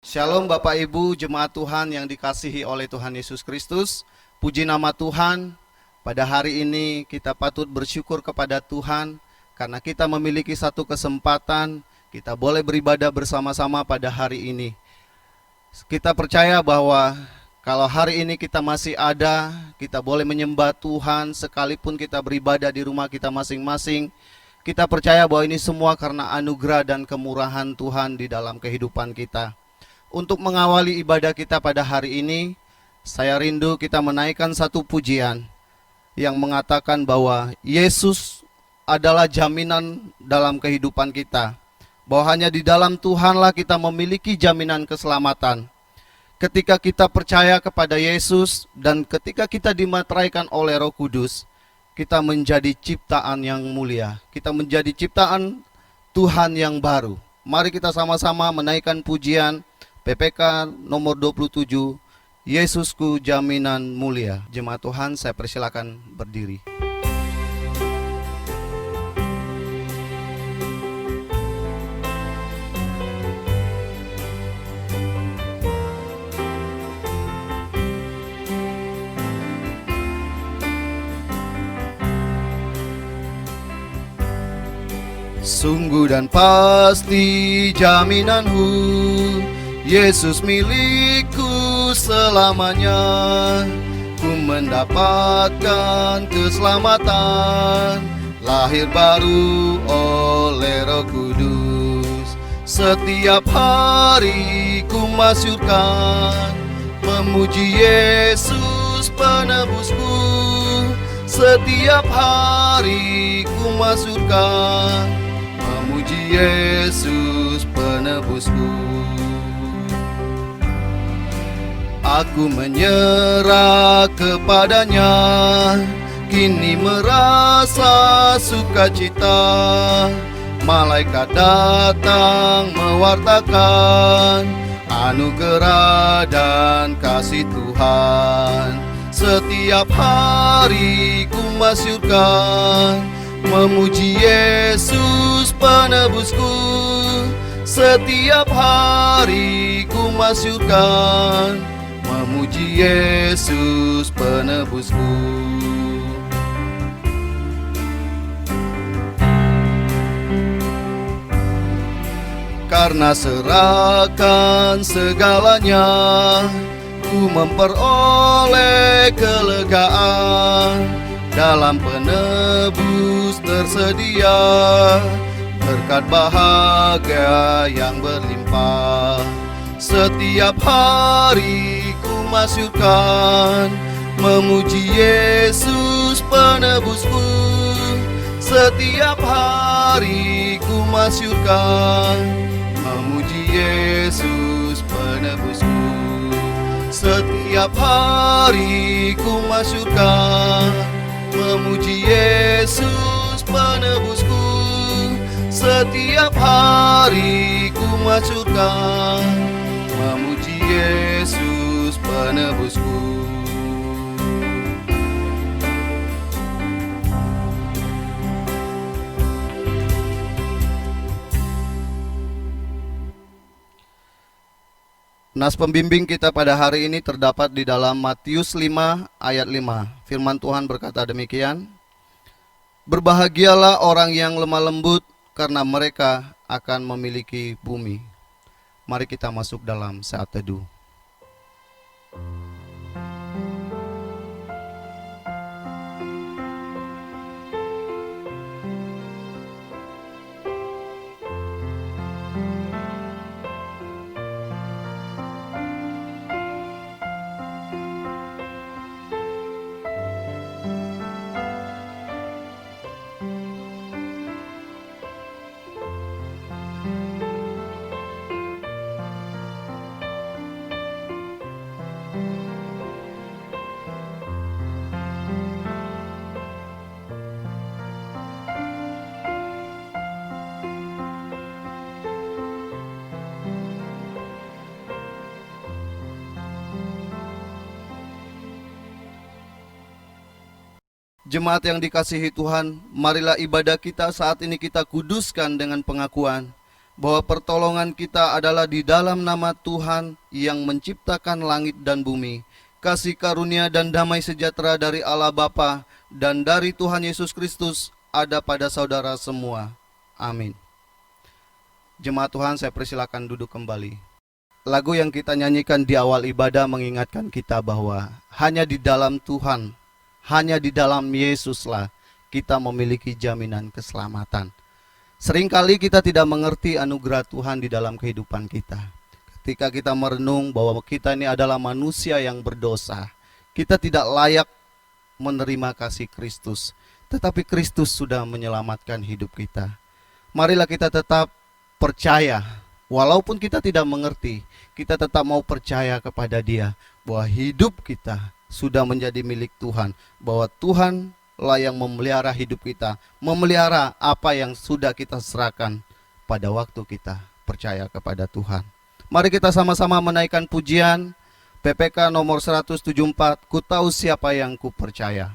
Shalom Bapak Ibu jemaat Tuhan yang dikasihi oleh Tuhan Yesus Kristus. Puji nama Tuhan. Pada hari ini kita patut bersyukur kepada Tuhan karena kita memiliki satu kesempatan, kita boleh beribadah bersama-sama pada hari ini. Kita percaya bahwa kalau hari ini kita masih ada, kita boleh menyembah Tuhan sekalipun kita beribadah di rumah kita masing-masing. Kita percaya bahwa ini semua karena anugerah dan kemurahan Tuhan di dalam kehidupan kita. Untuk mengawali ibadah kita pada hari ini, saya rindu kita menaikkan satu pujian yang mengatakan bahwa Yesus adalah jaminan dalam kehidupan kita. Bahwa hanya di dalam Tuhanlah kita memiliki jaminan keselamatan. Ketika kita percaya kepada Yesus dan ketika kita dimateraikan oleh Roh Kudus, kita menjadi ciptaan yang mulia. Kita menjadi ciptaan Tuhan yang baru. Mari kita sama-sama menaikkan pujian PPK nomor 27, Yesusku jaminan mulia. Jemaat Tuhan, saya persilakan berdiri. Sungguh dan pasti jaminanku, Yesus milikku selamanya. Ku mendapatkan keselamatan, lahir baru oleh Roh Kudus. Setiap hari ku masyurkan, memuji Yesus penebusku. Setiap hari ku masyurkan, memuji Yesus penebusku. Aku menyerah kepadanya, kini merasa sukacita. Malaikat datang mewartakan anugerah dan kasih Tuhan. Setiap hari ku masyurkan, memuji Yesus penebusku. Setiap hari ku masyurkan, memuji Yesus penebusku. Karena serahkan segalanya, ku memperoleh kelegaan. Dalam penebus tersedia berkat bahagia yang berlimpah. Setiap hari ku masyurkan, memuji Yesus penebusku. Setiap hari ku masyurkan, memuji Yesus penebusku. Setiap hari ku masyurkan, memuji Yesus penebusku. Setiap hari ku masyurkan, memuji Yesus penebusku. Nas pembimbing kita pada hari ini terdapat di dalam Matius 5 ayat 5. Firman Tuhan berkata demikian, berbahagialah orang yang lemah lembut, karena mereka akan memiliki bumi. Mari kita masuk dalam saat teduh. Jemaat yang dikasihi Tuhan, marilah ibadah kita saat ini kita kuduskan dengan pengakuan bahwa pertolongan kita adalah di dalam nama Tuhan yang menciptakan langit dan bumi. Kasih karunia dan damai sejahtera dari Allah Bapa dan dari Tuhan Yesus Kristus ada pada saudara semua. Amin. Jemaat Tuhan, saya persilakan duduk kembali. Lagu yang kita nyanyikan di awal ibadah mengingatkan kita bahwa hanya di dalam Tuhan, hanya di dalam Yesuslah kita memiliki jaminan keselamatan. Seringkali kita tidak mengerti anugerah Tuhan di dalam kehidupan kita. Ketika kita merenung bahwa kita ini adalah manusia yang berdosa, kita tidak layak menerima kasih Kristus, tetapi Kristus sudah menyelamatkan hidup kita. Marilah kita tetap percaya, walaupun kita tidak mengerti, kita tetap mau percaya kepada Dia, bahwa hidup kita sudah menjadi milik Tuhan, bahwa Tuhan lah yang memelihara hidup kita, memelihara apa yang sudah kita serahkan pada waktu kita percaya kepada Tuhan. Mari kita sama-sama menaikkan pujian PPK nomor 174, Ku tahu siapa yang ku percaya.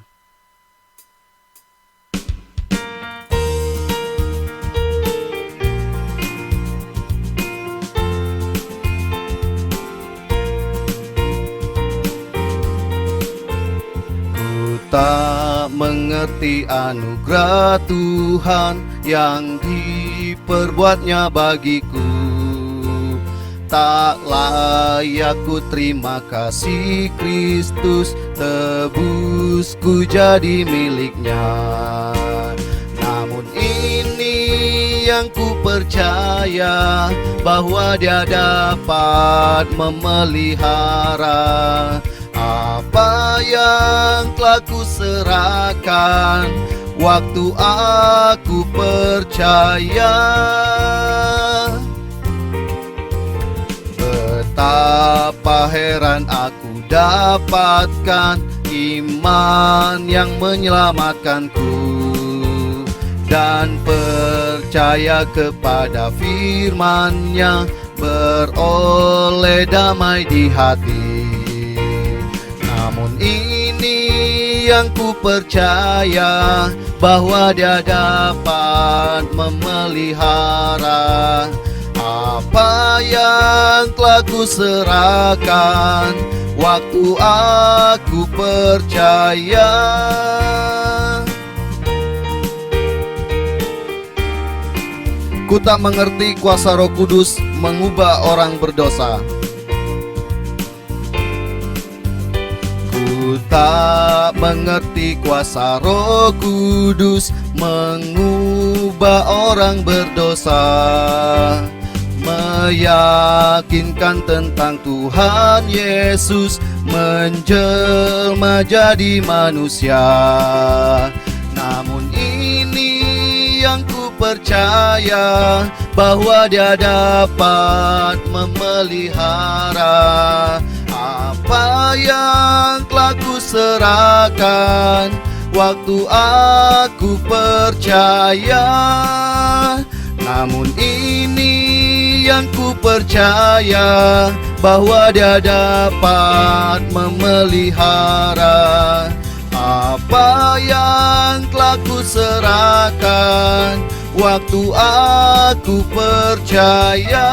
Tak mengerti anugerah Tuhan yang diperbuatnya bagiku. Tak layak ku terima kasih Kristus, tebusku jadi miliknya. Namun ini yang ku percaya, bahwa Dia dapat memelihara apa yang telah ku serahkan waktu aku percaya. Betapa heran aku dapatkan iman yang menyelamatkanku, dan percaya kepada firman-Nya, beroleh damai di hati. Namun ini yang ku percaya, bahwa Dia dapat memelihara apa yang telah ku serahkan waktu aku percaya. Ku tak mengerti kuasa Roh Kudus mengubah orang berdosa. Ku tak mengerti kuasa Roh Kudus mengubah orang berdosa, meyakinkan tentang Tuhan Yesus menjelma jadi manusia. Namun ini yang ku percaya, bahwa Dia dapat memelihara apa yang telah ku serahkan waktu aku percaya. Namun ini yang ku percaya, bahwa Dia dapat memelihara apa yang telah ku serahkan waktu aku percaya.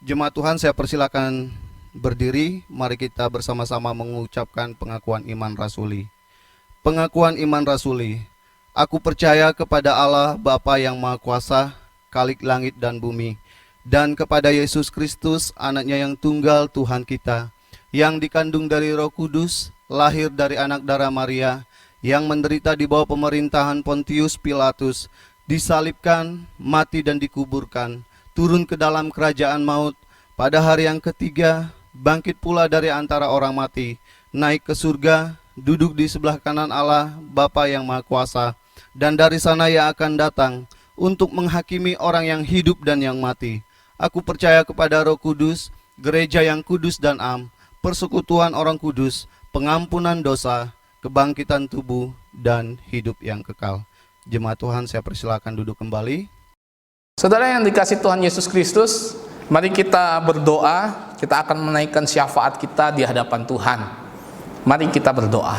Jemaat Tuhan, saya persilakan berdiri. Mari kita bersama-sama mengucapkan pengakuan iman rasuli. Pengakuan iman rasuli. Aku percaya kepada Allah Bapa yang Maha Kuasa, Khalik langit dan bumi, dan kepada Yesus Kristus, Anaknya yang tunggal Tuhan kita, yang dikandung dari Roh Kudus, lahir dari anak darah Maria, yang menderita di bawah pemerintahan Pontius Pilatus, disalibkan, mati dan dikuburkan, turun ke dalam kerajaan maut, pada hari yang ketiga bangkit pula dari antara orang mati, naik ke surga, duduk di sebelah kanan Allah Bapa yang Maha Kuasa, dan dari sana Ia akan datang untuk menghakimi orang yang hidup dan yang mati. Aku percaya kepada Roh Kudus, gereja yang kudus dan am, persekutuan orang kudus, pengampunan dosa, kebangkitan tubuh, dan hidup yang kekal. Jemaat Tuhan, saya persilakan duduk kembali. Saudara yang dikasih Tuhan Yesus Kristus, mari kita berdoa. Kita akan menaikkan syafaat kita di hadapan Tuhan. Mari kita berdoa.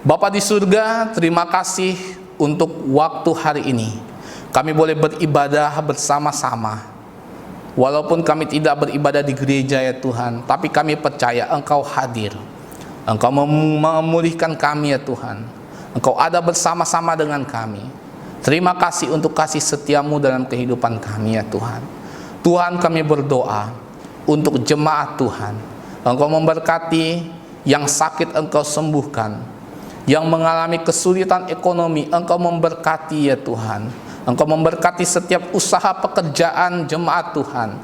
Bapa di surga, terima kasih untuk waktu hari ini. Kami boleh beribadah bersama-sama. Walaupun kami tidak beribadah di gereja ya Tuhan, tapi kami percaya Engkau hadir. Engkau memulihkan kami ya Tuhan. Engkau ada bersama-sama dengan kami. Terima kasih untuk kasih setiamu dalam kehidupan kami ya Tuhan. Tuhan, kami berdoa untuk jemaat Tuhan. Engkau memberkati yang sakit, Engkau sembuhkan. Yang mengalami kesulitan ekonomi, Engkau memberkati ya Tuhan. Engkau memberkati setiap usaha pekerjaan jemaat Tuhan.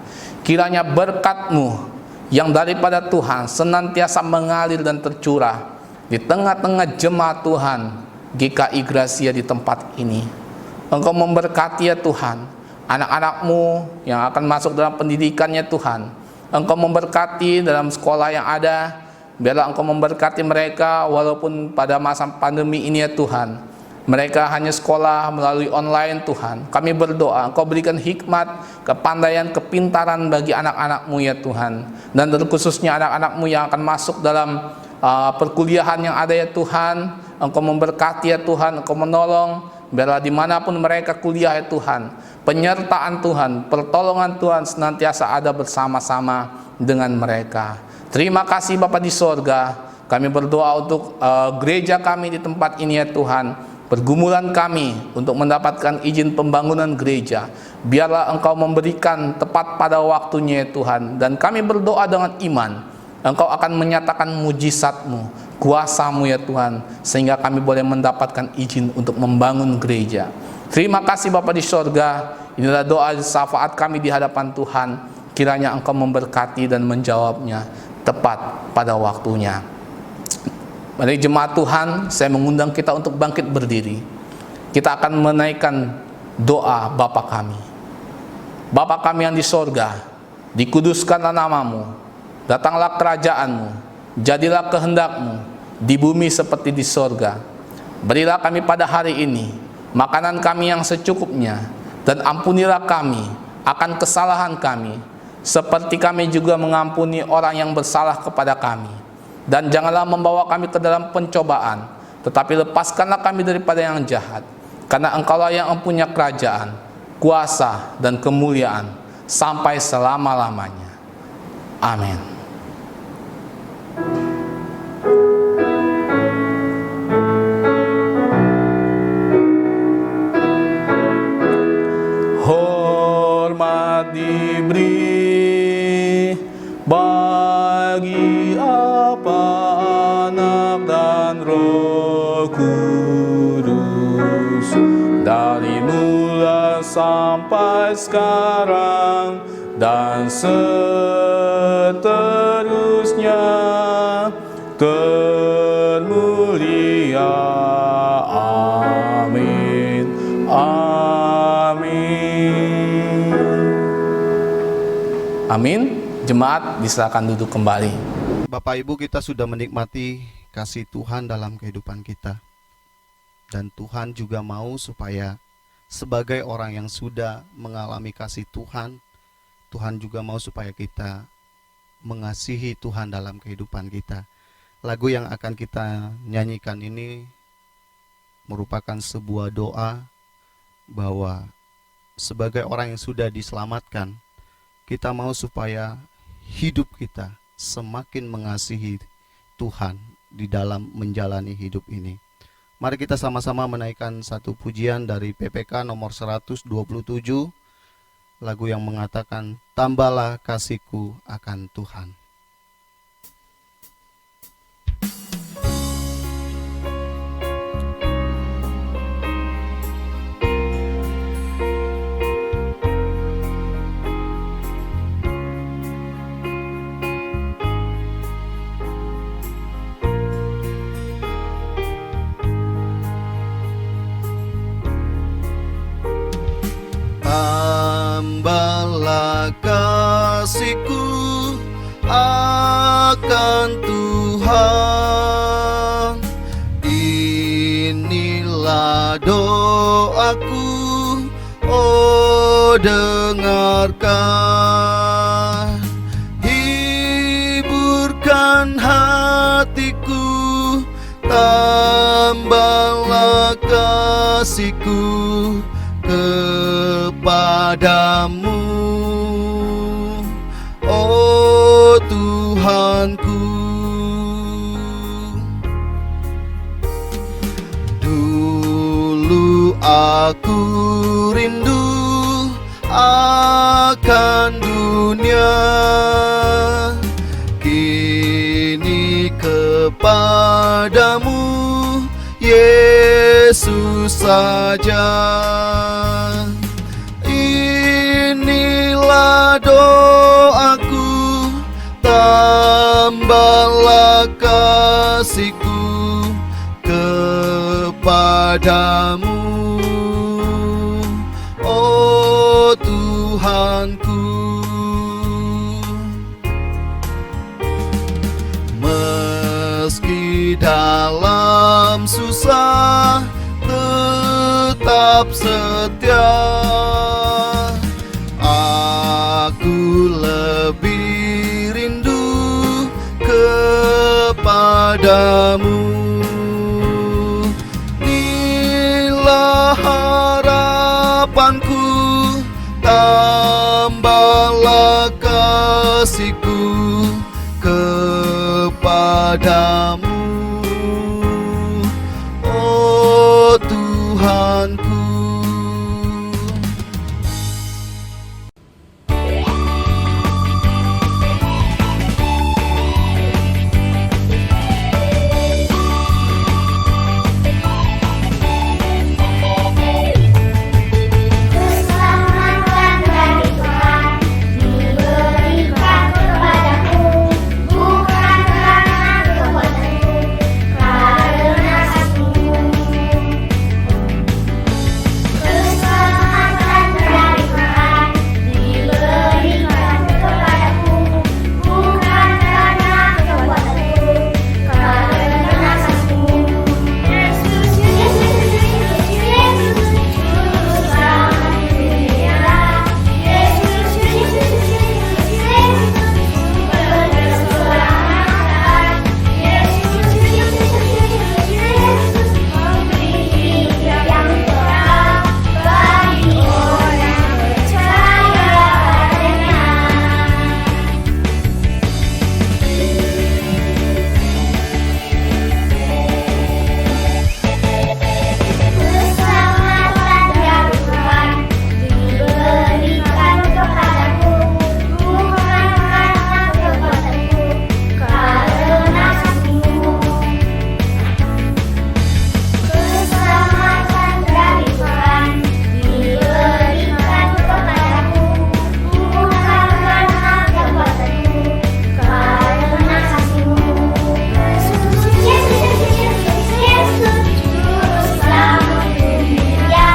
Kiranya berkat-Mu yang daripada Tuhan senantiasa mengalir dan tercurah di tengah-tengah jemaat Tuhan GKI Gracia di tempat ini. Engkau memberkati ya Tuhan anak-anak-Mu yang akan masuk dalam pendidikannya Tuhan. Engkau memberkati dalam sekolah yang ada. Biarlah Engkau memberkati mereka walaupun pada masa pandemi ini ya Tuhan. Mereka hanya sekolah melalui online Tuhan. Kami berdoa Engkau berikan hikmat, kepandaian, kepintaran bagi anak-anak-Mu ya Tuhan. Dan terkhususnya anak-anak-Mu yang akan masuk dalam perkuliahan yang ada ya Tuhan. Engkau memberkati ya Tuhan, Engkau menolong. Biarlah dimanapun mereka kuliah ya Tuhan, penyertaan Tuhan, pertolongan Tuhan senantiasa ada bersama-sama dengan mereka. Terima kasih Bapa di sorga. Kami berdoa untuk gereja kami di tempat ini ya Tuhan. Pergumulan kami untuk mendapatkan izin pembangunan gereja, biarlah Engkau memberikan tepat pada waktunya ya Tuhan. Dan kami berdoa dengan iman, Engkau akan menyatakan mujizat-Mu, kuasa-Mu ya Tuhan, sehingga kami boleh mendapatkan izin untuk membangun gereja. Terima kasih Bapa di sorga. Inilah doa syafaat kami di hadapan Tuhan. Kiranya Engkau memberkati dan menjawabnya tepat pada waktunya. Mari jemaat Tuhan, saya mengundang kita untuk bangkit berdiri. Kita akan menaikkan doa Bapa kami. Bapa kami yang di sorga, dikuduskanlah nama-Mu, datanglah kerajaan-Mu, jadilah kehendak-Mu di bumi seperti di sorga. Berilah kami pada hari ini makanan kami yang secukupnya, dan ampunilah kami akan kesalahan kami, seperti kami juga mengampuni orang yang bersalah kepada kami. Dan janganlah membawa kami ke dalam pencobaan, tetapi lepaskanlah kami daripada yang jahat. Karena Engkaulah yang mempunyai kerajaan, kuasa, dan kemuliaan sampai selama-lamanya. Amin. Hormat diberi bagi apa Anak dan Roh Kudus, dari mula sampai sekarang dan seterusnya termulia. Amin. Amin. Amin. Jemaat diserahkan duduk kembali. Bapak Ibu, kita sudah menikmati kasih Tuhan dalam kehidupan kita. Dan Tuhan juga mau supaya sebagai orang yang sudah mengalami kasih Tuhan, Tuhan juga mau supaya kita mengasihi Tuhan dalam kehidupan kita. Lagu yang akan kita nyanyikan ini merupakan sebuah doa bahwa sebagai orang yang sudah diselamatkan, kita mau supaya hidup kita semakin mengasihi Tuhan di dalam menjalani hidup ini. Mari kita sama-sama menaikkan satu pujian dari PPK nomor 127, lagu yang mengatakan, tambahlah kasihku akan Tuhan. Tambahlah kasihku akan Tuhan, inilah doaku, oh dengarkan, hiburkan hatiku, kasihku kepadamu, oh Tuhanku. Dulu aku rindu akan dunia, kini kepadamu Yesus saja. Inilah doaku, tambahlah kasihku kepadamu, oh Tuhanku. Meski dalam susah tetap setia, aku lebih rindu kepadamu. Inilah harapanku, tambahlah kasihku kepadamu, oh Tuhanku. Keselamatan dari Tuhan diberikan kepadaku, bukan karena kekuatanku, karena kasih-Mu. Keselamatan dari Tuhan diberikan kepadaku, bukan karena kekuatanku, karena kasih-Mu. Yesus, Yesus, Yesus, Yesus, Juru Selamat dunia. Yesus, Yesus, Yesus, Yesus, sumber keselamatan. Yesus, Yesus, Yesus, Yesus, memberi hidup yang kekal bagi orang yang percaya padanya. Keselamatan dari Tuhan diberikan kepadaku, bukan karena kekuatanku, karena kasih-Mu. Keselamatan dari Tuhan diberikan kepadaku, bukan karena kekuatanku, karena kasih-Mu. Yesus, Yesus, Yesus, Yesus, Juru Selamat dunia.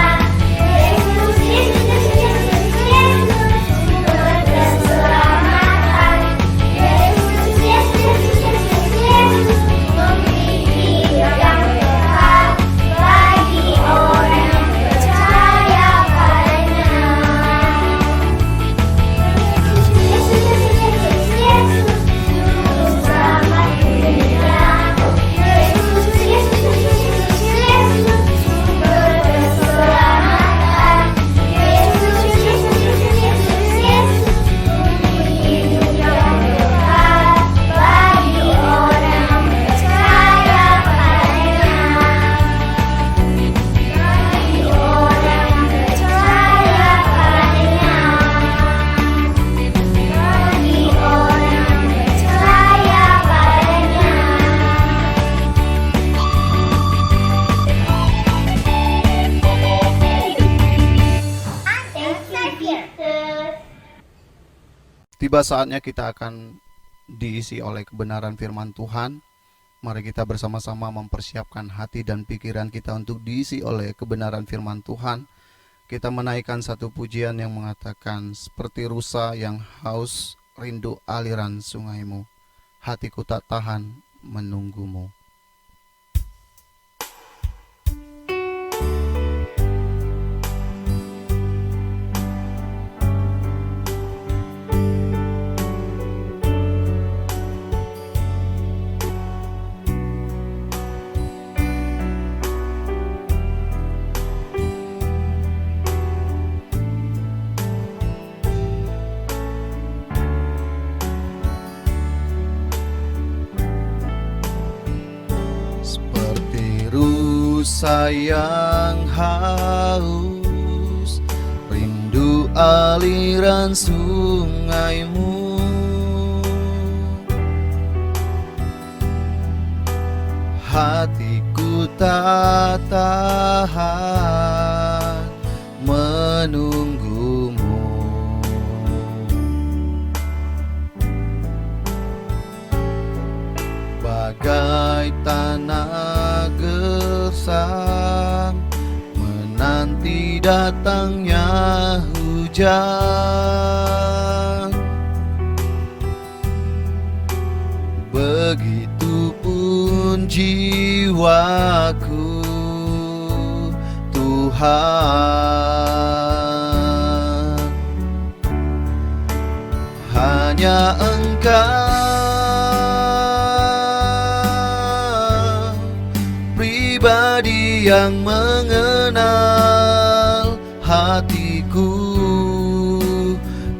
Yesus, Yesus, Yesus, Yesus, sumber keselamatan. Yesus, Yesus, Yesus, Yesus, memberi hidup yang kekal bagi orang yang percaya padanya. Yesus, Yesus, Yesus, Juru Selamat dunia. Yesus, Yesus, Yesus, Yesus, sumber keselamatan. Yesus, Yesus, Yesus, Yesus, memberi hidup yang kekal bagi orang yang percaya padanya. Bagi orang yang percaya padanya. Bagi orang yang percaya padanya. Thank you, Jesus. Tiba saatnya kita akan diisi oleh kebenaran firman Tuhan. Mari kita bersama-sama mempersiapkan hati dan pikiran kita untuk diisi oleh kebenaran firman Tuhan. Kita menaikkan satu pujian yang mengatakan, seperti rusa yang haus rindu aliran sungaimu, hatiku tak tahan menunggumu. sayang haus, rindu aliran sungaimu. Hatiku tak tahan menunggumu. Bagai tanah gersang menanti datangnya hujan, begitupun jiwaku, Tuhan. Hanya Engkau pribadi yang mengenal hatiku,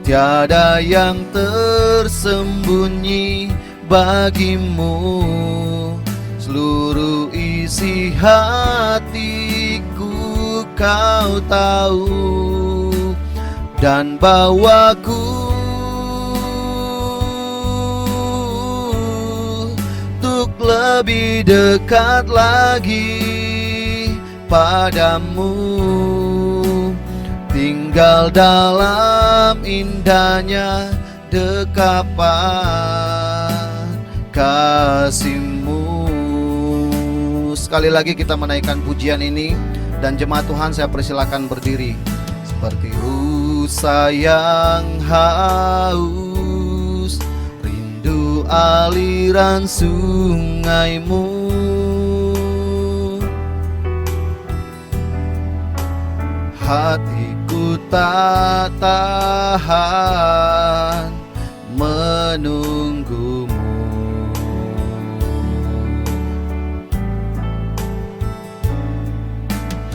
tiada yang tersembunyi bagimu. Seluruh isi hatiku Kau tahu, dan bawaku untuk lebih dekat lagi padamu, tinggal dalam indahnya dekapan kasih-Mu. Sekali lagi kita menaikkan pujian ini, dan jemaat Tuhan saya persilakan berdiri. Seperti rusa yang haus, rindu aliran sungaimu. Hatiku tak tahan menunggumu.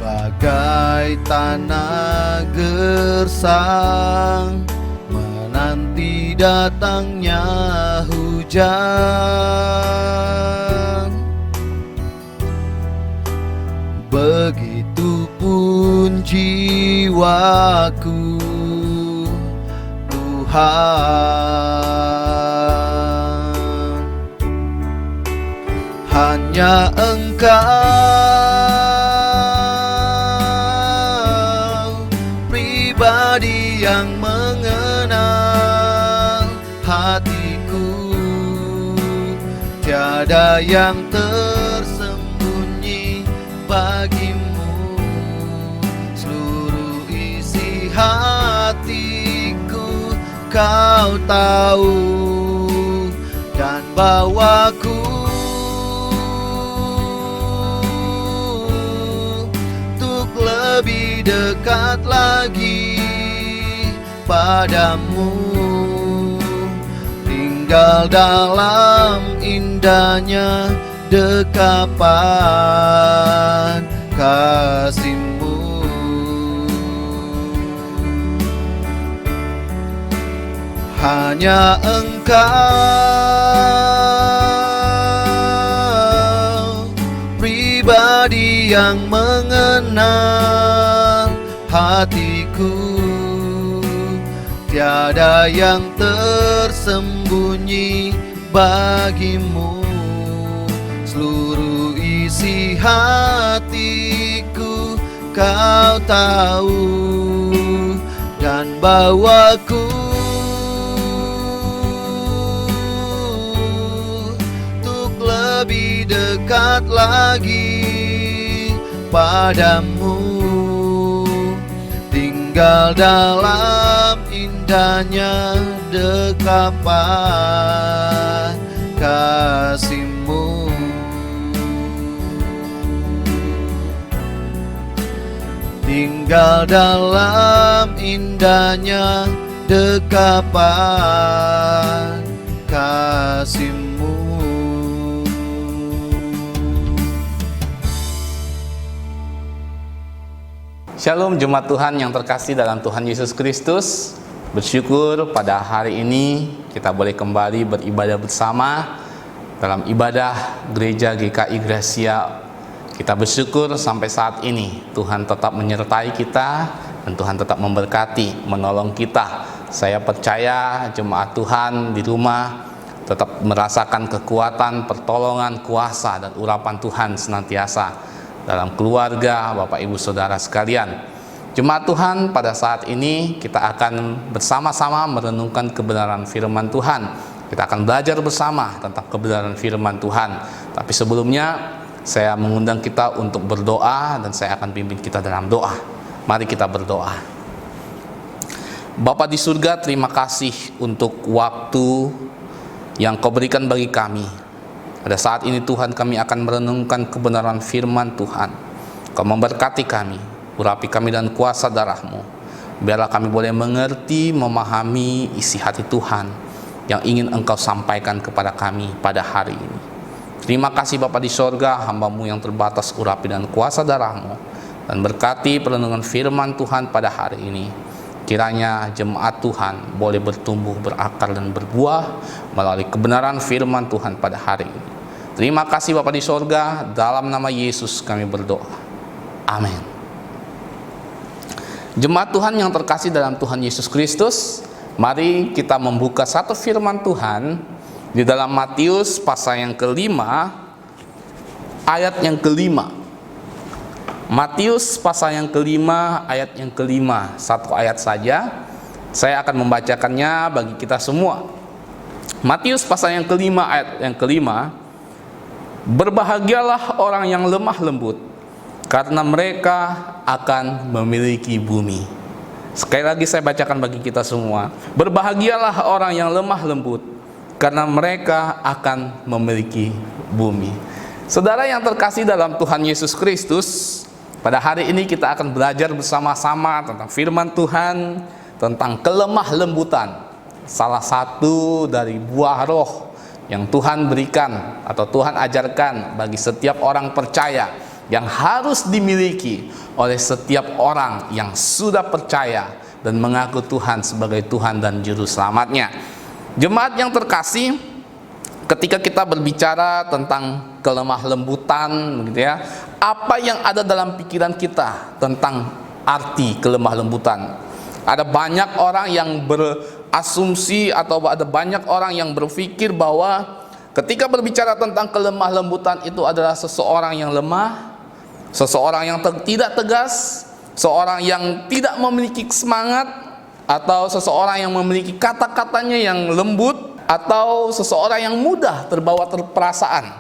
Bagai tanah gersang menanti datangnya hujan, begitupun jiwaku, Tuhan. Hanya Engkau pribadi yang mengenal hatiku, tiada yang tersembunyi bagimu. Seluruh isi hatiku Kau tahu, dan bawaku untuk lebih dekat lagi padamu, tinggal dalam indahnya dekapan kasih-Mu. Hanya Engkau pribadi yang mengenal hatiku, tiada yang tersembunyi bagimu. Seluruh isi hatiku Kau tahu, dan bawaku untuk lebih dekat lagi padamu, tinggal dalam indahnya dekapan kasih-Mu. Tinggal dalam indahnya dekapan kasih-Mu. Shalom jemaat Tuhan yang terkasih dalam Tuhan Yesus Kristus. Bersyukur pada hari ini kita boleh kembali beribadah bersama dalam ibadah Gereja GKI Gracia Kita bersyukur sampai saat ini Tuhan tetap menyertai kita dan Tuhan tetap memberkati, menolong kita. Saya percaya jemaat Tuhan di rumah tetap merasakan kekuatan, pertolongan, kuasa dan urapan Tuhan senantiasa dalam keluarga, Bapak Ibu Saudara sekalian. Jemaat Tuhan, pada saat ini kita akan bersama-sama merenungkan kebenaran firman Tuhan. Kita akan belajar bersama tentang kebenaran firman Tuhan. Tapi sebelumnya saya mengundang kita untuk berdoa dan saya akan pimpin kita dalam doa. Mari kita berdoa. Bapa di surga, terima kasih untuk waktu yang Kau berikan bagi kami. Pada saat ini Tuhan, kami akan merenungkan kebenaran firman Tuhan. Kau memberkati kami, urapi kami dan kuasa darah-Mu. Biarlah kami boleh mengerti, memahami isi hati Tuhan yang ingin Engkau sampaikan kepada kami pada hari ini. Terima kasih Bapa di sorga, hamba-Mu yang terbatas urapi dan kuasa darah-Mu, dan berkati perenungan firman Tuhan pada hari ini. Kiranya jemaat Tuhan boleh bertumbuh, berakar dan berbuah melalui kebenaran firman Tuhan pada hari ini. Terima kasih Bapa di sorga, dalam nama Yesus kami berdoa. Amin. Jemaat Tuhan yang terkasih dalam Tuhan Yesus Kristus, mari kita membuka satu firman Tuhan di dalam Matius pasal yang kelima, ayat yang kelima. Matius pasal yang kelima, ayat yang kelima. Satu ayat saja, saya akan membacakannya bagi kita semua. Matius pasal yang kelima, ayat yang kelima. Berbahagialah orang yang lemah lembut, karena mereka akan memiliki bumi. Sekali lagi saya bacakan bagi kita semua. Berbahagialah orang yang lemah lembut, karena mereka akan memiliki bumi. Saudara yang terkasih dalam Tuhan Yesus Kristus, pada hari ini kita akan belajar bersama-sama tentang firman Tuhan, tentang kelemah lembutan. Salah satu dari buah roh yang Tuhan berikan atau Tuhan ajarkan bagi setiap orang percaya, yang harus dimiliki oleh setiap orang yang sudah percaya dan mengaku Tuhan sebagai Tuhan dan Juru Selamatnya. Jemaat yang terkasih, ketika kita berbicara tentang kelemah lembutan, gitu ya, apa yang ada dalam pikiran kita tentang arti kelemah lembutan? Ada banyak orang yang berasumsi atau ada banyak orang yang berpikir bahwa ketika berbicara tentang kelemah lembutan itu adalah seseorang yang lemah, seseorang yang tidak tegas, seorang yang tidak memiliki semangat, atau seseorang yang memiliki kata-katanya yang lembut, atau seseorang yang mudah terbawa perasaan.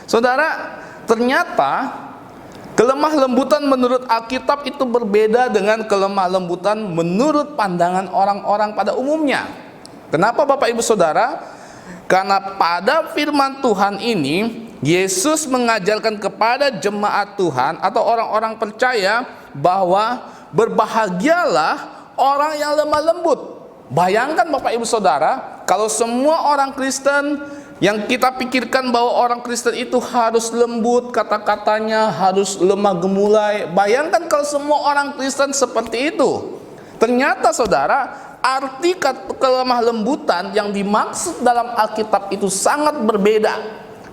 Saudara, ternyata kelemah lembutan menurut Alkitab itu berbeda dengan kelemah lembutan menurut pandangan orang-orang pada umumnya. Kenapa Bapak Ibu Saudara? Karena pada firman Tuhan ini, Yesus mengajarkan kepada jemaat Tuhan atau orang-orang percaya bahwa berbahagialah orang yang lemah lembut. Bayangkan Bapak Ibu Saudara, kalau semua orang Kristen yang kita pikirkan bahwa orang Kristen itu harus lembut kata-katanya, harus lemah gemulai. Bayangkan kalau semua orang Kristen seperti itu. Ternyata saudara, arti kelemah lembutan yang dimaksud dalam Alkitab itu sangat berbeda,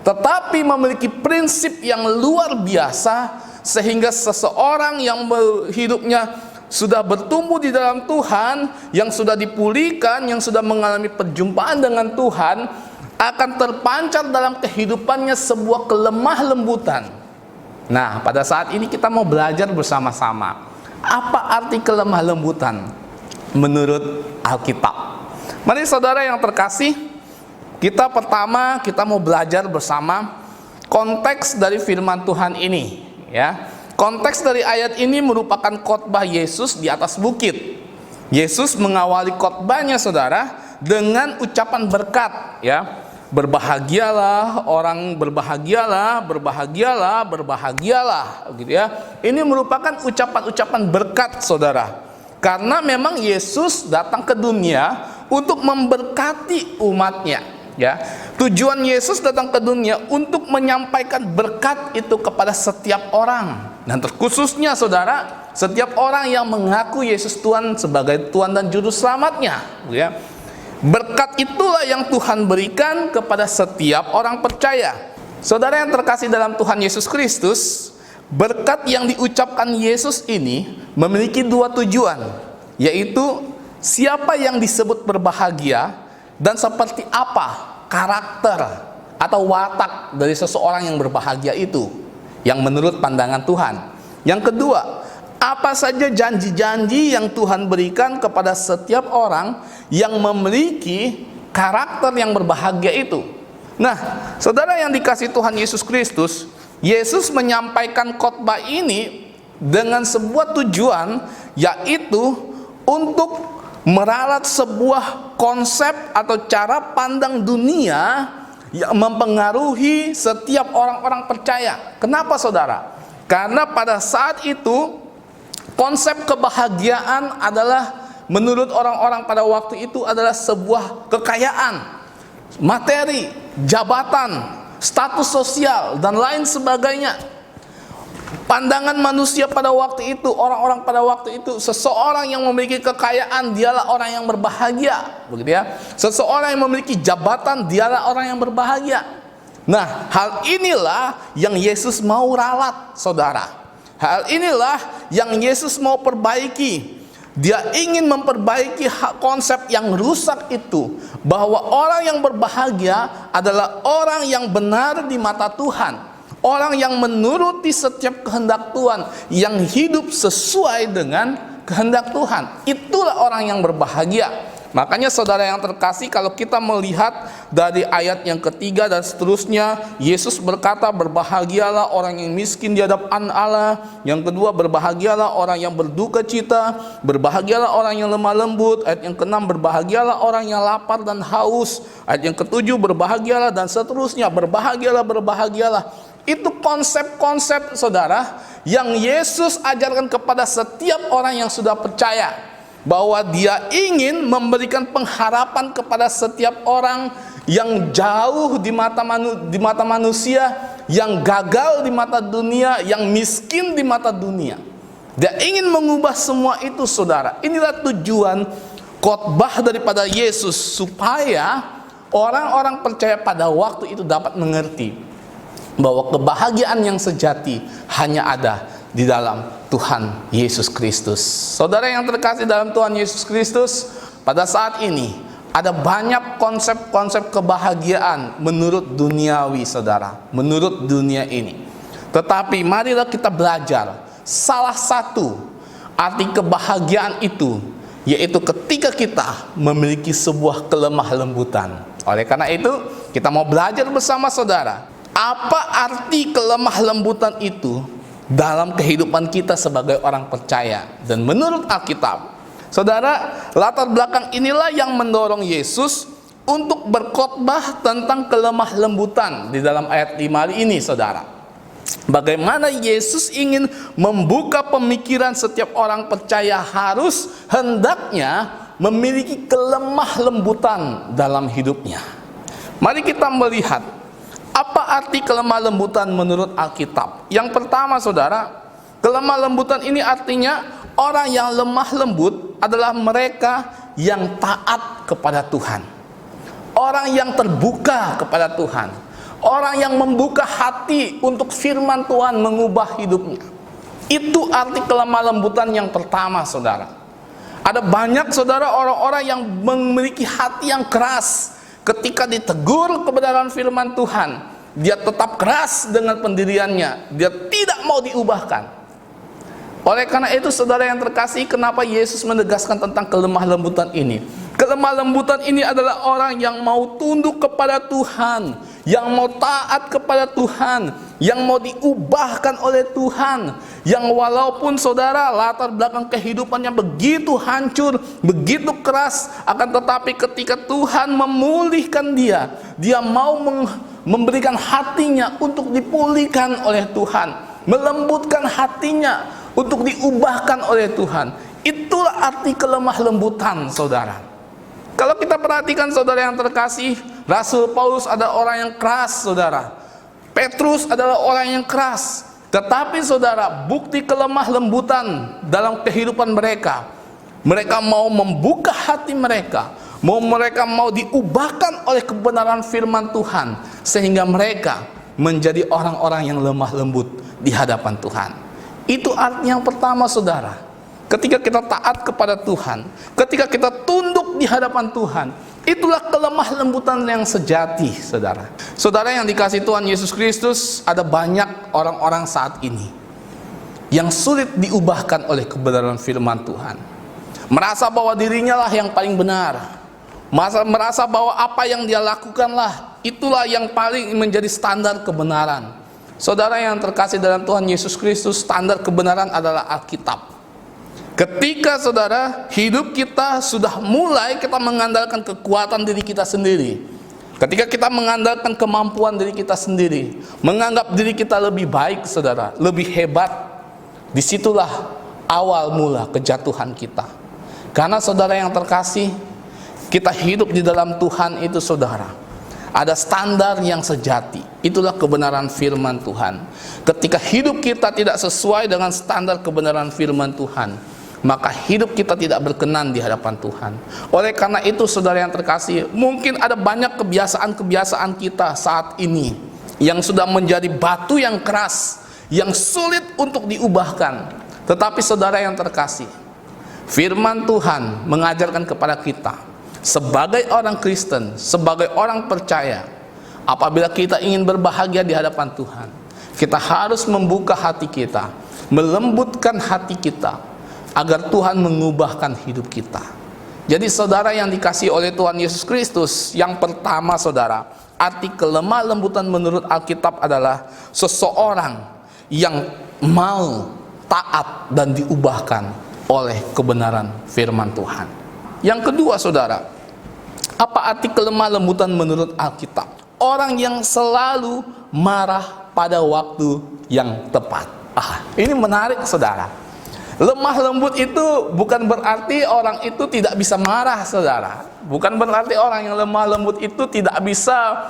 tetapi memiliki prinsip yang luar biasa, sehingga seseorang yang hidupnya sudah bertumbuh di dalam Tuhan, yang sudah dipulihkan, yang sudah mengalami perjumpaan dengan Tuhan, akan terpancar dalam kehidupannya sebuah kelemah lembutan. Nah, pada saat ini kita mau belajar bersama-sama apa arti kelemah lembutan menurut Alkitab. Mari saudara yang terkasih, kita mau belajar bersama konteks dari firman Tuhan ini, ya. Konteks dari ayat ini merupakan khotbah Yesus di atas bukit. Yesus mengawali khotbahnya saudara dengan ucapan berkat, ya. Berbahagialah orang, berbahagialah, berbahagialah, berbahagialah, gitu ya. Ini merupakan ucapan-ucapan berkat saudara. Karena memang Yesus datang ke dunia untuk memberkati umatnya, ya. Tujuan Yesus datang ke dunia untuk menyampaikan berkat itu kepada setiap orang, dan terkhususnya saudara, setiap orang yang mengaku Yesus Tuhan sebagai Tuhan dan Juru Selamatnya, ya. Berkat itulah yang Tuhan berikan kepada setiap orang percaya. Saudara yang terkasih dalam Tuhan Yesus Kristus, berkat yang diucapkan Yesus ini memiliki dua tujuan, yaitu siapa yang disebut berbahagia dan seperti apa karakter atau watak dari seseorang yang berbahagia itu yang menurut pandangan Tuhan. Yang kedua, apa saja janji-janji yang Tuhan berikan kepada setiap orang yang memiliki karakter yang berbahagia itu. Nah, saudara yang dikasihi Tuhan Yesus Kristus, Yesus menyampaikan khotbah ini dengan sebuah tujuan, yaitu untuk meralat sebuah konsep atau cara pandang dunia yang mempengaruhi setiap orang-orang percaya. Kenapa saudara? Karena pada saat itu konsep kebahagiaan adalah menurut orang-orang pada waktu itu adalah sebuah kekayaan, materi, jabatan, status sosial, dan lain sebagainya. Pandangan manusia pada waktu itu, orang-orang pada waktu itu, seseorang yang memiliki kekayaan dialah orang yang berbahagia, begitu ya. Seseorang yang memiliki jabatan dialah orang yang berbahagia. Nah, hal inilah yang Yesus mau ralat, saudara. Hal inilah yang Yesus mau perbaiki. Dia ingin memperbaiki konsep yang rusak itu, bahwa orang yang berbahagia adalah orang yang benar di mata Tuhan, orang yang menuruti setiap kehendak Tuhan, yang hidup sesuai dengan kehendak Tuhan. Itulah orang yang berbahagia. Makanya saudara yang terkasih, kalau kita melihat dari ayat yang ketiga dan seterusnya, Yesus berkata, berbahagialah orang yang miskin di hadapan Allah. Yang kedua, berbahagialah orang yang berduka cita. Berbahagialah orang yang lemah lembut. Ayat yang keenam, berbahagialah orang yang lapar dan haus. Ayat yang ketujuh, berbahagialah, dan seterusnya. Berbahagialah, berbahagialah. Itu konsep-konsep saudara yang Yesus ajarkan kepada setiap orang yang sudah percaya, bahwa dia ingin memberikan pengharapan kepada setiap orang yang jauh di mata manusia, yang gagal di mata dunia, yang miskin di mata dunia. Dia ingin mengubah semua itu, saudara. Inilah tujuan khotbah daripada Yesus, supaya orang-orang percaya pada waktu itu dapat mengerti bahwa kebahagiaan yang sejati hanya ada di dalam Tuhan Yesus Kristus. Saudara yang terkasih dalam Tuhan Yesus Kristus, pada saat ini ada banyak konsep-konsep kebahagiaan menurut duniawi, saudara, menurut dunia ini. Tetapi marilah kita belajar salah satu arti kebahagiaan itu, yaitu ketika kita memiliki sebuah kelemah lembutan. Oleh karena itu, kita mau belajar bersama saudara, apa arti kelemah lembutan itu dalam kehidupan kita sebagai orang percaya. Dan menurut Alkitab, saudara, latar belakang inilah yang mendorong Yesus untuk berkhotbah tentang kelemah lembutan di dalam ayat 5 ini, saudara. Bagaimana Yesus ingin membuka pemikiran setiap orang percaya harus hendaknya memiliki kelemah lembutan dalam hidupnya. Mari kita melihat apa arti kelemah lembutan menurut Alkitab. Yang pertama, saudara, kelemah lembutan ini artinya orang yang lemah lembut adalah mereka yang taat kepada Tuhan, orang yang terbuka kepada Tuhan, orang yang membuka hati untuk firman Tuhan mengubah hidupnya. Itu arti kelemah lembutan yang pertama, saudara. Ada banyak, saudara, orang-orang yang memiliki hati yang keras. Ketika ditegur kebenaran firman Tuhan, dia tetap keras dengan pendiriannya. Dia tidak mau diubahkan. Oleh karena itu, saudara yang terkasih, kenapa Yesus menegaskan tentang kelemah lembutan ini? Kelemah lembutan ini adalah orang yang mau tunduk kepada Tuhan, yang mau taat kepada Tuhan, yang mau diubahkan oleh Tuhan, yang walaupun saudara latar belakang kehidupannya begitu hancur, begitu keras, akan tetapi ketika Tuhan memulihkan dia, dia mau memberikan hatinya untuk dipulihkan oleh Tuhan, melembutkan hatinya untuk diubahkan oleh Tuhan. Itulah arti kelemah lembutan, saudara. Kalau kita perhatikan, saudara yang terkasih, Rasul Paulus adalah orang yang keras, saudara. Petrus adalah orang yang keras. Tetapi saudara, bukti kelemah lembutan dalam kehidupan mereka, mereka mau membuka hati mereka, mereka mau diubahkan oleh kebenaran firman Tuhan, sehingga mereka menjadi orang-orang yang lemah lembut di hadapan Tuhan. Itu arti yang pertama, saudara. Ketika kita taat kepada Tuhan, ketika kita tunduk di hadapan Tuhan, itulah kelemah lembutan yang sejati, saudara. Saudara yang dikasihi Tuhan Yesus Kristus, ada banyak orang-orang saat ini yang sulit diubahkan oleh kebenaran firman Tuhan. Merasa bahwa dirinya lah yang paling benar, merasa bahwa apa yang dia lakukanlah itulah yang paling menjadi standar kebenaran. Saudara yang terkasih dalam Tuhan Yesus Kristus, standar kebenaran adalah Alkitab. Ketika saudara hidup kita sudah mulai kita mengandalkan kekuatan diri kita sendiri, ketika kita mengandalkan kemampuan diri kita sendiri, menganggap diri kita lebih baik, saudara, lebih hebat, disitulah awal mula kejatuhan kita. Karena saudara yang terkasih, kita hidup di dalam Tuhan itu, saudara, ada standar yang sejati. Itulah kebenaran firman Tuhan. Ketika hidup kita tidak sesuai dengan standar kebenaran firman Tuhan, maka hidup kita tidak berkenan di hadapan Tuhan. Oleh karena itu, saudara yang terkasih, mungkin ada banyak kebiasaan-kebiasaan kita saat ini yang sudah menjadi batu yang keras, yang sulit untuk diubahkan. Tetapi saudara yang terkasih, firman Tuhan mengajarkan kepada kita, sebagai orang Kristen, sebagai orang percaya, apabila kita ingin berbahagia di hadapan Tuhan, kita harus membuka hati kita, melembutkan hati kita, agar Tuhan mengubahkan hidup kita. Jadi saudara yang dikasihi oleh Tuhan Yesus Kristus, yang pertama saudara, arti kelemah lembutan menurut Alkitab adalah seseorang yang mau taat dan diubahkan oleh kebenaran firman Tuhan. Yang kedua saudara, apa arti kelemah lembutan menurut Alkitab? Orang yang selalu marah pada waktu yang tepat. Ini menarik saudara. Lemah lembut itu bukan berarti orang itu tidak bisa marah, saudara. Bukan berarti orang yang lemah lembut itu tidak bisa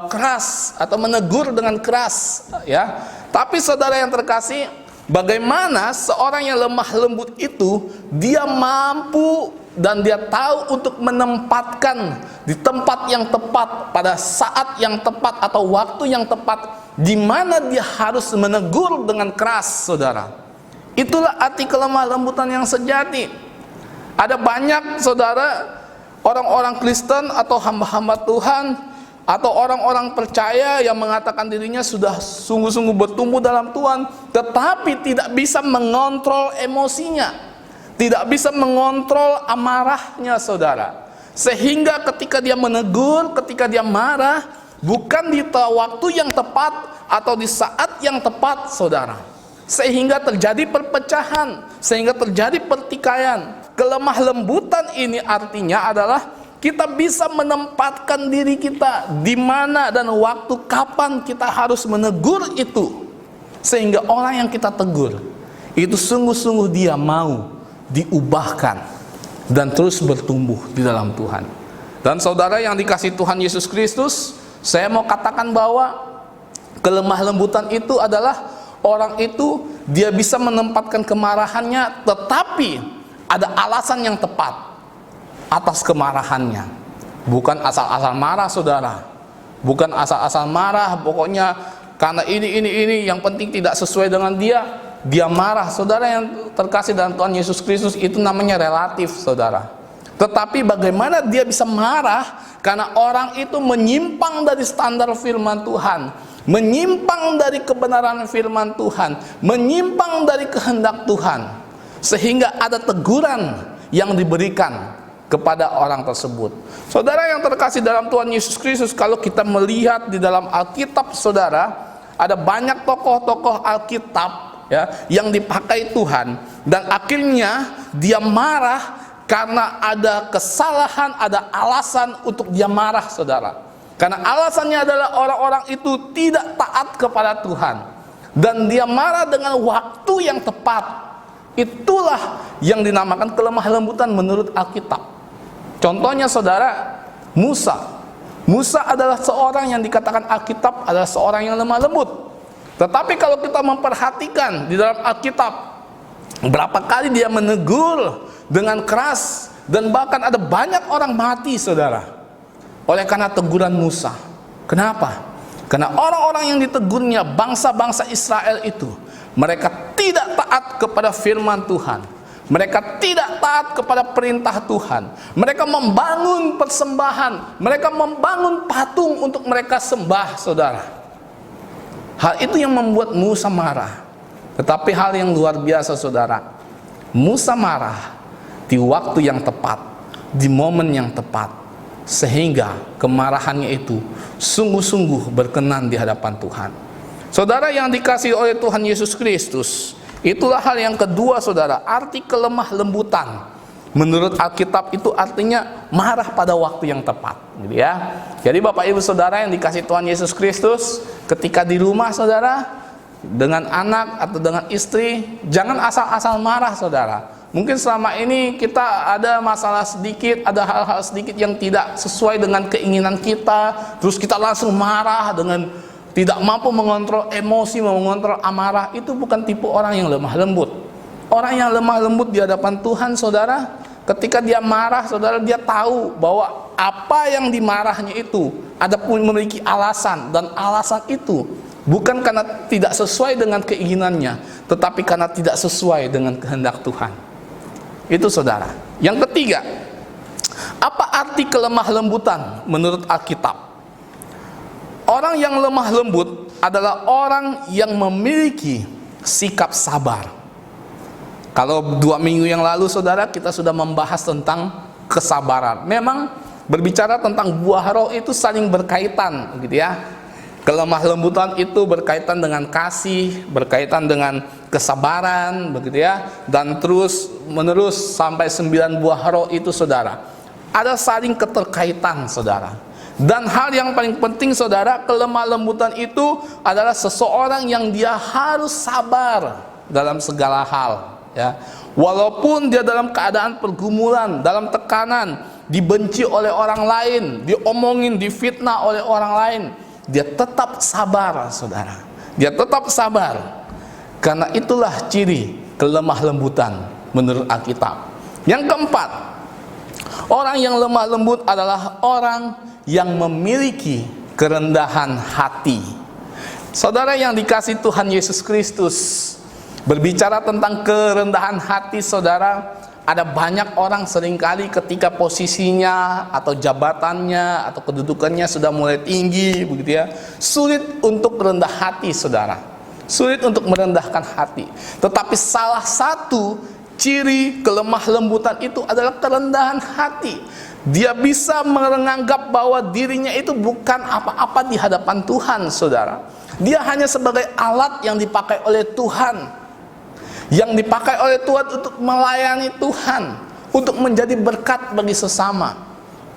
keras atau menegur dengan keras, ya. Tapi saudara yang terkasih, bagaimana seorang yang lemah lembut itu dia mampu dan dia tahu untuk menempatkan di tempat yang tepat, pada saat yang tepat atau waktu yang tepat, di mana dia harus menegur dengan keras, saudara. Itulah arti kelemah lembutan yang sejati. Ada banyak saudara orang-orang Kristen atau hamba-hamba Tuhan atau orang-orang percaya yang mengatakan dirinya sudah sungguh-sungguh bertumbuh dalam Tuhan, tetapi tidak bisa mengontrol emosinya, tidak bisa mengontrol amarahnya, saudara. Sehingga ketika dia menegur, ketika dia marah, bukan di waktu yang tepat atau di saat yang tepat, saudara. Sehingga terjadi perpecahan, sehingga terjadi pertikaian. Kelemah lembutan ini artinya adalah kita bisa menempatkan diri kita di mana dan waktu kapan kita harus menegur itu, sehingga orang yang kita tegur itu sungguh-sungguh dia mau diubahkan dan terus bertumbuh di dalam Tuhan. Dan saudara yang dikasihi Tuhan Yesus Kristus, saya mau katakan bahwa kelemah lembutan itu adalah orang itu dia bisa menempatkan kemarahannya, tetapi ada alasan yang tepat atas kemarahannya. Bukan asal-asal marah, saudara. Bukan asal-asal marah, pokoknya karena ini yang penting tidak sesuai dengan dia marah. Saudara yang terkasih dalam Tuhan Yesus Kristus, itu namanya relatif, saudara. Tetapi bagaimana dia bisa marah karena orang itu menyimpang dari standar firman Tuhan, menyimpang dari kebenaran firman Tuhan, menyimpang dari kehendak Tuhan, sehingga ada teguran yang diberikan kepada orang tersebut. Saudara yang terkasih dalam Tuhan Yesus Kristus, kalau kita melihat di dalam Alkitab, saudara, ada banyak tokoh-tokoh Alkitab, ya, yang dipakai Tuhan, dan akhirnya dia marah karena ada kesalahan, ada alasan untuk dia marah, saudara. Karena alasannya adalah orang-orang itu tidak taat kepada Tuhan, dan dia marah dengan waktu yang tepat. Itulah yang dinamakan kelemah lembutan menurut Alkitab. Contohnya saudara, Musa adalah seorang yang dikatakan Alkitab adalah seorang yang lemah lembut. Tetapi kalau kita memperhatikan di dalam Alkitab, berapa kali dia menegur dengan keras, dan bahkan ada banyak orang mati, saudara, oleh karena teguran Musa. Kenapa? Karena orang-orang yang ditegurnya, bangsa-bangsa Israel itu, mereka tidak taat kepada firman Tuhan. Mereka tidak taat kepada perintah Tuhan. Mereka membangun persembahan, mereka membangun patung untuk mereka sembah, saudara. Hal itu yang membuat Musa marah. Tetapi hal yang luar biasa, saudara, Musa marah di waktu yang tepat, di momen yang tepat, sehingga kemarahannya itu sungguh-sungguh berkenan di hadapan Tuhan. Saudara yang dikasihi oleh Tuhan Yesus Kristus, itulah hal yang kedua, saudara, arti kelemah lembutan. Menurut Alkitab itu artinya marah pada waktu yang tepat, gitu ya. Jadi Bapak Ibu Saudara yang dikasihi Tuhan Yesus Kristus, ketika di rumah saudara dengan anak atau dengan istri, jangan asal-asal marah, saudara. Mungkin selama ini kita ada masalah sedikit, ada hal-hal sedikit yang tidak sesuai dengan keinginan kita, terus kita langsung marah dengan tidak mampu mengontrol emosi, mengontrol amarah. Itu bukan tipe orang yang lemah lembut. Orang yang lemah lembut di hadapan Tuhan, saudara, ketika dia marah, saudara, dia tahu bahwa apa yang dimarahnya itu ada pun memiliki alasan, dan alasan itu bukan karena tidak sesuai dengan keinginannya, tetapi karena tidak sesuai dengan kehendak Tuhan. Itu, saudara. Yang ketiga, apa arti kelemah lembutan menurut Alkitab? Orang yang lemah lembut adalah orang yang memiliki sikap sabar. Kalau 2 minggu yang lalu, saudara, kita sudah membahas tentang kesabaran. Memang berbicara tentang buah roh itu saling berkaitan, gitu ya. Kelemah lembutan itu berkaitan dengan kasih, berkaitan dengan kesabaran, begitu ya. Dan terus menerus sampai 9 buah roh itu, saudara. Ada saling keterkaitan, saudara. Dan hal yang paling penting, saudara, kelemah lembutan itu adalah seseorang yang dia harus sabar dalam segala hal, ya. Walaupun dia dalam keadaan pergumulan, dalam tekanan, dibenci oleh orang lain, diomongin, difitnah oleh orang lain, dia tetap sabar, saudara. Dia tetap sabar. Karena itulah ciri kelemah lembutan menurut Alkitab. Yang keempat, orang yang lemah lembut adalah orang yang memiliki kerendahan hati. Saudara yang dikasihi Tuhan Yesus Kristus, berbicara tentang kerendahan hati, saudara, ada banyak orang seringkali ketika posisinya atau jabatannya atau kedudukannya sudah mulai tinggi, begitu ya, sulit untuk rendah hati, saudara. Sulit untuk merendahkan hati. Tetapi salah satu ciri kelemah lembutan itu adalah kerendahan hati. Dia bisa menganggap bahwa dirinya itu bukan apa-apa di hadapan Tuhan, saudara. Dia hanya sebagai alat yang dipakai oleh Tuhan, yang dipakai oleh Tuhan untuk melayani Tuhan, untuk menjadi berkat bagi sesama.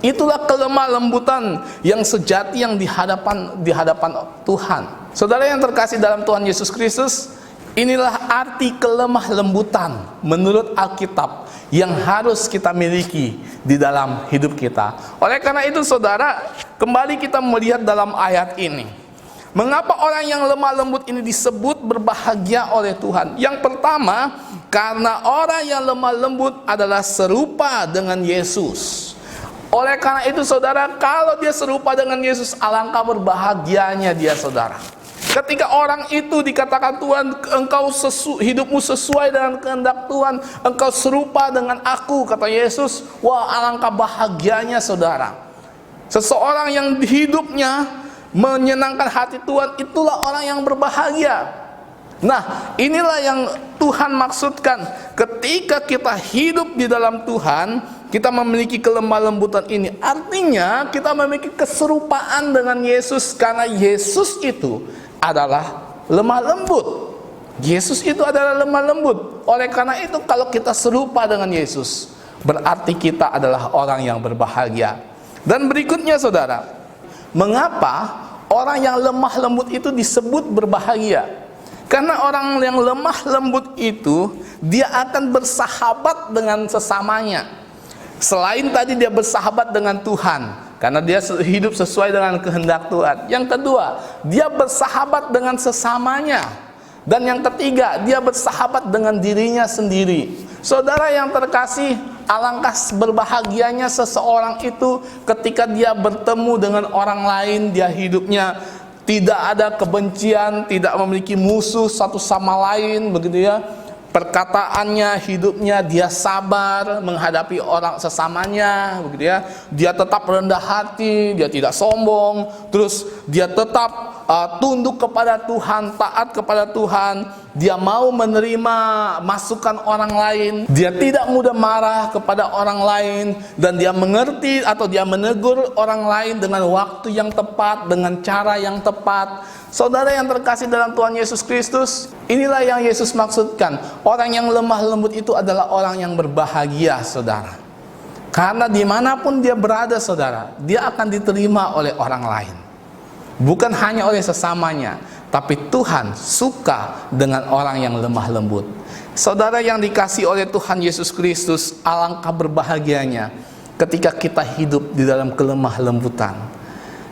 Itulah kelemah lembutan yang sejati yang di hadapan Tuhan. Saudara yang terkasih dalam Tuhan Yesus Kristus, inilah arti kelemah lembutan menurut Alkitab yang harus kita miliki di dalam hidup kita. Oleh karena itu, saudara, kembali kita melihat dalam ayat ini. Mengapa orang yang lemah lembut ini disebut berbahagia oleh Tuhan? Yang pertama, karena orang yang lemah lembut adalah serupa dengan Yesus. Oleh karena itu, saudara, kalau dia serupa dengan Yesus, alangkah berbahagianya dia, saudara. Ketika orang itu dikatakan Tuhan, engkau hidupmu sesuai dengan kehendak Tuhan, engkau serupa dengan aku, kata Yesus. Wah, alangkah bahagianya, saudara. Seseorang yang hidupnya menyenangkan hati Tuhan, itulah orang yang berbahagia. Nah, inilah yang Tuhan maksudkan. Ketika kita hidup di dalam Tuhan, kita memiliki kelemah lembutan ini. Artinya kita memiliki keserupaan dengan Yesus, karena Yesus itu adalah lemah lembut. Yesus itu adalah lemah lembut. Oleh karena itu, kalau kita serupa dengan Yesus, berarti kita adalah orang yang berbahagia. Dan berikutnya, saudara, mengapa orang yang lemah lembut itu disebut berbahagia? Karena orang yang lemah lembut itu, dia akan bersahabat dengan sesamanya. Selain tadi dia bersahabat dengan Tuhan, karena dia hidup sesuai dengan kehendak Tuhan. Yang kedua, dia bersahabat dengan sesamanya. Dan yang ketiga, dia bersahabat dengan dirinya sendiri. Saudara yang terkasih, alangkah berbahagianya seseorang itu ketika dia bertemu dengan orang lain, dia hidupnya tidak ada kebencian, tidak memiliki musuh satu sama lain, begitu ya. Perkataannya, hidupnya, dia sabar menghadapi orang sesamanya, begitu ya. Dia tetap rendah hati, dia tidak sombong, terus dia tetap tunduk kepada Tuhan, taat kepada Tuhan. Dia mau menerima masukan orang lain, dia tidak mudah marah kepada orang lain, dan dia mengerti atau dia menegur orang lain dengan waktu yang tepat, dengan cara yang tepat. Saudara yang terkasih dalam Tuhan Yesus Kristus, inilah yang Yesus maksudkan. Orang yang lemah lembut itu adalah orang yang berbahagia, saudara. Karena dimanapun dia berada, saudara, dia akan diterima oleh orang lain. Bukan hanya oleh sesamanya, tapi Tuhan suka dengan orang yang lemah lembut. Saudara yang dikasih oleh Tuhan Yesus Kristus, alangkah berbahagianya ketika kita hidup di dalam kelemah lembutan.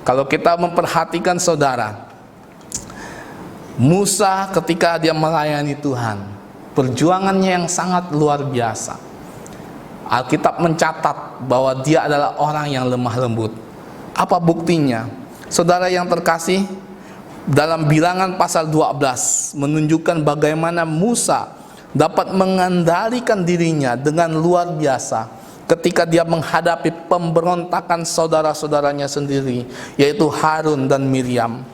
Kalau kita memperhatikan, saudara, Musa ketika dia melayani Tuhan, perjuangannya yang sangat luar biasa. Alkitab mencatat bahwa dia adalah orang yang lemah lembut. Apa buktinya? Saudara yang terkasih, dalam Bilangan pasal 12 menunjukkan bagaimana Musa dapat mengendalikan dirinya dengan luar biasa ketika dia menghadapi pemberontakan saudara-saudaranya sendiri, yaitu Harun dan Miriam.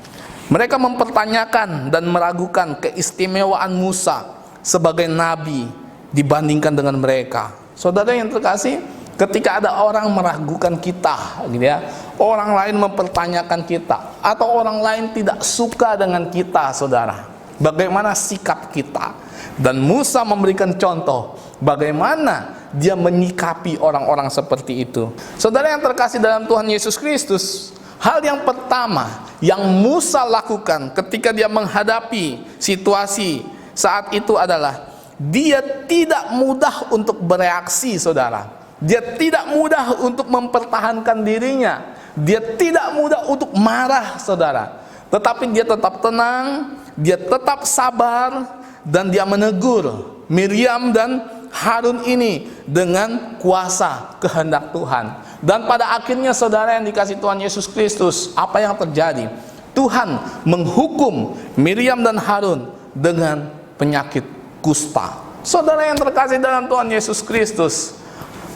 Mereka mempertanyakan dan meragukan keistimewaan Musa sebagai nabi dibandingkan dengan mereka. Saudara yang terkasih, ketika ada orang meragukan kita, gitu ya, orang lain mempertanyakan kita, atau orang lain tidak suka dengan kita, saudara, bagaimana sikap kita? Dan Musa memberikan contoh bagaimana dia menyikapi orang-orang seperti itu. Saudara yang terkasih dalam Tuhan Yesus Kristus, hal yang pertama yang Musa lakukan ketika dia menghadapi situasi saat itu adalah dia tidak mudah untuk bereaksi, saudara. Dia tidak mudah untuk mempertahankan dirinya. Dia tidak mudah untuk marah, saudara. Tetapi dia tetap tenang, dia tetap sabar, dan dia menegur Miriam dan Harun ini dengan kuasa kehendak Tuhan. Dan pada akhirnya, saudara yang dikasih Tuhan Yesus Kristus, apa yang terjadi? Tuhan menghukum Miriam dan Harun dengan penyakit kusta. Saudara yang terkasih dalam Tuhan Yesus Kristus,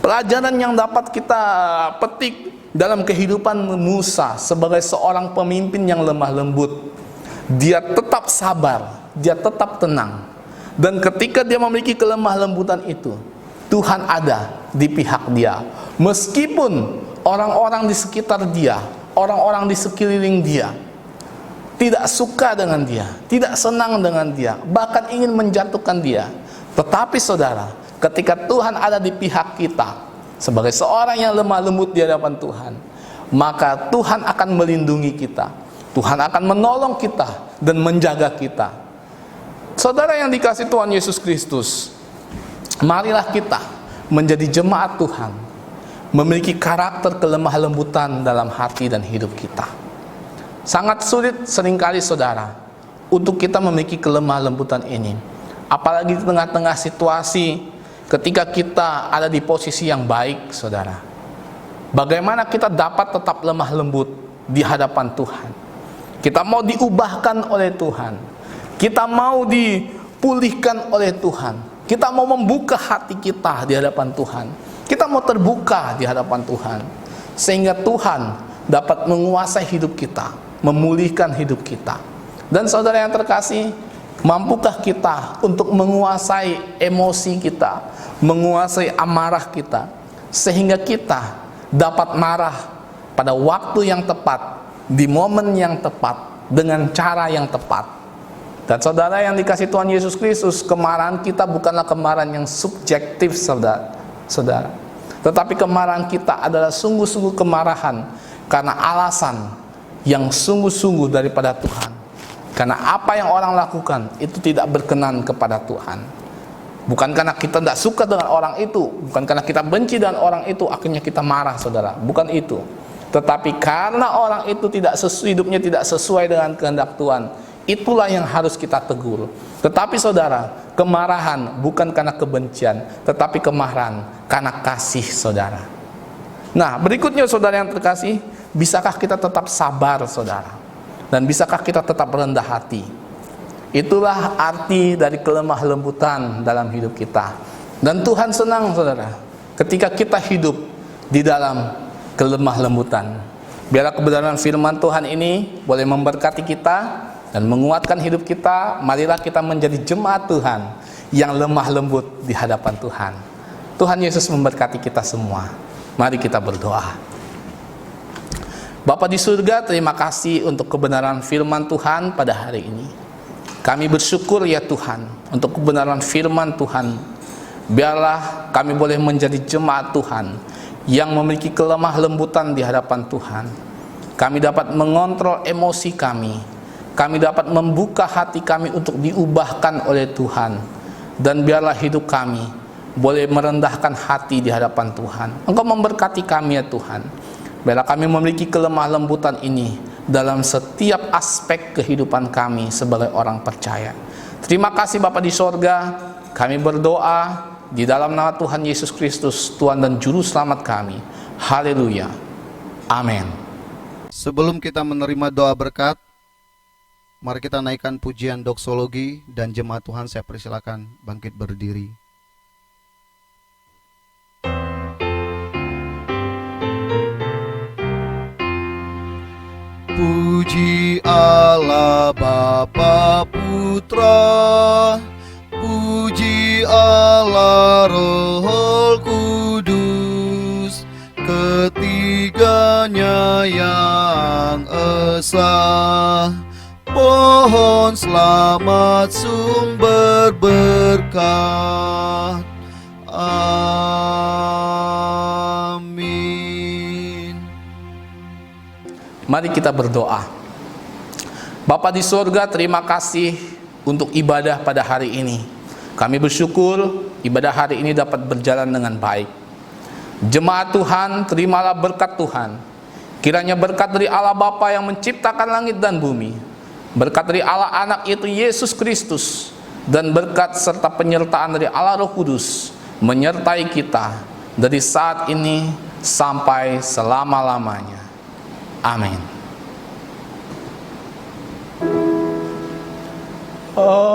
pelajaran yang dapat kita petik dalam kehidupan Musa sebagai seorang pemimpin yang lemah lembut, dia tetap sabar, dia tetap tenang. Dan ketika dia memiliki kelemah lembutan itu, Tuhan ada di pihak dia. Meskipun orang-orang di sekitar dia, orang-orang di sekeliling dia tidak suka dengan dia, tidak senang dengan dia, bahkan ingin menjatuhkan dia. Tetapi saudara, ketika Tuhan ada di pihak kita sebagai seorang yang lemah lembut di hadapan Tuhan, maka Tuhan akan melindungi kita, Tuhan akan menolong kita dan menjaga kita. Saudara yang dikasih Tuhan Yesus Kristus, marilah kita menjadi jemaat Tuhan, memiliki karakter kelemah lembutan dalam hati dan hidup kita. Sangat sulit seringkali, saudara, untuk kita memiliki kelemah lembutan ini, apalagi di tengah-tengah situasi ketika kita ada di posisi yang baik, saudara. Bagaimana kita dapat tetap lemah lembut di hadapan Tuhan? Kita mau diubahkan oleh Tuhan, kita mau dipulihkan oleh Tuhan, kita mau membuka hati kita di hadapan Tuhan, kita mau terbuka di hadapan Tuhan, sehingga Tuhan dapat menguasai hidup kita, memulihkan hidup kita. Dan saudara yang terkasih, mampukah kita untuk menguasai emosi kita, menguasai amarah kita, sehingga kita dapat marah pada waktu yang tepat, di momen yang tepat, dengan cara yang tepat. Dan saudara yang dikasih Tuhan Yesus Kristus, kemarahan kita bukanlah kemarahan yang subjektif, saudara. Tetapi kemarahan kita adalah sungguh-sungguh kemarahan karena alasan yang sungguh-sungguh daripada Tuhan. Karena apa yang orang lakukan itu tidak berkenan kepada Tuhan. Bukan karena kita tidak suka dengan orang itu, bukan karena kita benci dengan orang itu akhirnya kita marah, saudara. Bukan itu. Tetapi karena orang itu hidupnya tidak sesuai dengan kehendak Tuhan, itulah yang harus kita tegur. Tetapi saudara, kemarahan bukan karena kebencian, tetapi kemarahan karena kasih, saudara. Nah, berikutnya saudara yang terkasih, bisakah kita tetap sabar, saudara? Dan bisakah kita tetap rendah hati? Itulah arti dari kelemah lembutan dalam hidup kita. Dan Tuhan senang, saudara, ketika kita hidup di dalam kelemah lembutan. Biarlah kebenaran firman Tuhan ini boleh memberkati kita dan menguatkan hidup kita. Marilah kita menjadi jemaat Tuhan yang lemah lembut di hadapan Tuhan. Tuhan Yesus memberkati kita semua. Mari kita berdoa. Bapa di surga, terima kasih untuk kebenaran firman Tuhan pada hari ini. Kami bersyukur ya Tuhan untuk kebenaran firman Tuhan. Biarlah kami boleh menjadi jemaat Tuhan yang memiliki kelemah lembutan di hadapan Tuhan. Kami dapat mengontrol emosi kami. Kami dapat membuka hati kami untuk diubahkan oleh Tuhan. Dan biarlah hidup kami boleh merendahkan hati di hadapan Tuhan. Engkau memberkati kami ya Tuhan. Biarlah kami memiliki kelemah lembutan ini dalam setiap aspek kehidupan kami sebagai orang percaya. Terima kasih Bapa di sorga. Kami berdoa di dalam nama Tuhan Yesus Kristus, Tuhan dan Juru Selamat kami. Haleluya. Amin. Sebelum kita menerima doa berkat, mari kita naikkan pujian doksologi, dan jemaat Tuhan saya persilakan bangkit berdiri. Puji Allah Bapa Putra, puji Allah Roh Kudus, ketiganya yang esa. Pohon selamat sumber berkat. Amin. Mari kita berdoa. Bapa di sorga, terima kasih untuk ibadah pada hari ini. Kami bersyukur ibadah hari ini dapat berjalan dengan baik. Jemaat Tuhan, terimalah berkat Tuhan. Kiranya berkat dari Allah Bapa yang menciptakan langit dan bumi, berkat dari Allah Anak yaitu Yesus Kristus, dan berkat serta penyertaan dari Allah Roh Kudus menyertai kita dari saat ini sampai selama-lamanya. Amin. Amin.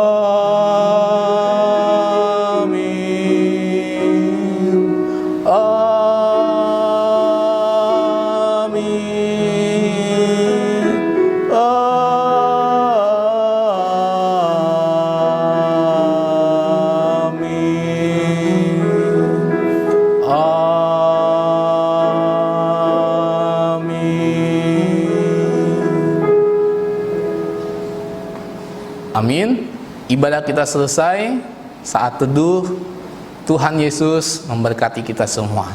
Amin. Amin. Ibadah kita selesai. Saat teduh, Tuhan Yesus memberkati kita semua.